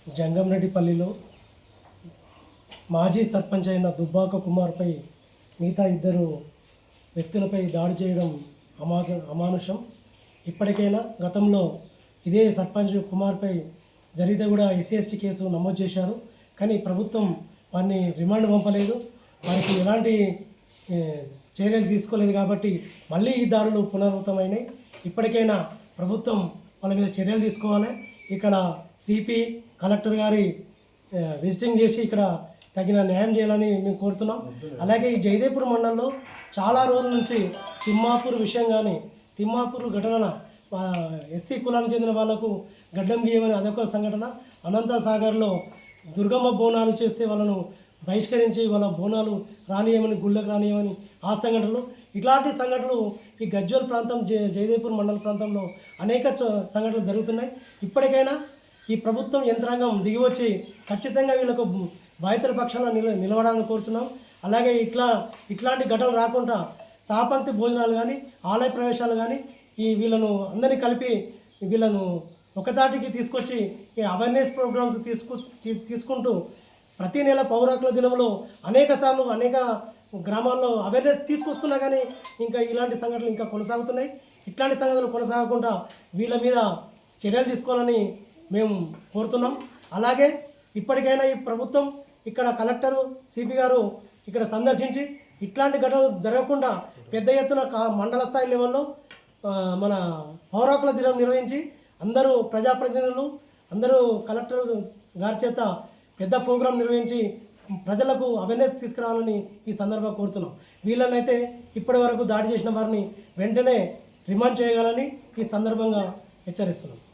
జంగంరెడ్డిపల్లిలో మాజీ సర్పంచ్ అయిన దుబ్బాక కుమార్పై మిగతా ఇద్దరు వ్యక్తులపై దాడి చేయడం అమానుషం. ఇప్పటికైనా గతంలో ఇదే సర్పంచ్ కుమార్పై జరిగితే కూడా ఎస్సీ కేసు నమోదు చేశారు. కానీ ప్రభుత్వం వారిని రిమాండ్ పంపలేదు, వారికి ఎలాంటి చర్యలు తీసుకోలేదు. కాబట్టి మళ్ళీ ఈ దాడులు పునరావృతమైనాయి. ఇప్పటికైనా ప్రభుత్వం వాళ్ళ మీద చర్యలు తీసుకోవాలి. ఇక్కడ సిపి కలెక్టర్ గారి విజిటింగ్ చేసి ఇక్కడ తగిన న్యాయం చేయాలని మేము కోరుతున్నాం. అలాగే ఈ జయదేపూర్ మండలంలో చాలా రోజుల నుంచి తిమ్మాపూర్ విషయం కానీ తిమ్మాపూర్ ఘటన ఎస్సీ కులానికి చెందిన వాళ్లకు గడ్డం గీయమని అదొక సంఘటన. అనంత సాగర్లో దుర్గమ్మ బోనాలు చేస్తే వాళ్ళను బహిష్కరించి వాళ్ళ బోనాలు రానియమని గుళ్ళకు రానియమని ఆ సంఘటనలు, ఇట్లాంటి సంఘటనలు ఈ గజ్వేల్ ప్రాంతం జయదేపూర్ మండల ప్రాంతంలో అనేక సంఘటనలు జరుగుతున్నాయి. ఇప్పటికైనా ఈ ప్రభుత్వం యంత్రాంగం దిగివచ్చి ఖచ్చితంగా వీళ్ళకు బాధితుల పక్షాన నిలవడాలని కోరుతున్నాం. అలాగే ఇట్లాంటి ఘటనలు రాకుండా సహపంక్తి భోజనాలు కానీ ఆలయ ప్రవేశాలు కానీ వీళ్ళను అందరినీ కలిపి వీళ్ళను ఒకతాటికి తీసుకొచ్చి ఈ అవేర్నెస్ ప్రోగ్రామ్స్ తీసుకుంటూ ప్రతి నెల పౌర హక్కుల దినంలో అనేక గ్రామాల్లో అవేర్నెస్ తీసుకొస్తున్నా కానీ ఇంకా ఇలాంటి సంఘటనలు ఇంకా కొనసాగుతున్నాయి. ఇట్లాంటి సంఘటనలు కొనసాగకుండా వీళ్ళ మీద చర్యలు తీసుకోవాలని మేము కోరుతున్నాం. అలాగే ఇప్పటికైనా ఈ ప్రభుత్వం ఇక్కడ కలెక్టరు సిపి గారు ఇక్కడ సందర్శించి ఇట్లాంటి ఘటనలు జరగకుండా పెద్ద ఎత్తున మండల స్థాయి లెవెల్లో మన పౌర హక్కుల దినం నిర్వహించి అందరూ ప్రజాప్రతినిధులు అందరూ కలెక్టర్ గారి చేత పెద్ద ప్రోగ్రాం నిర్వహించి ప్రజలకు అవేర్నెస్ తీసుకురావాలని ఈ సందర్భంగా కోరుతున్నాం. వీళ్ళనైతే ఇప్పటి వరకు దాడి చేసిన వారిని వెంటనే రిమాండ్ చేయగలని ఈ సందర్భంగా హెచ్చరిస్తున్నాం.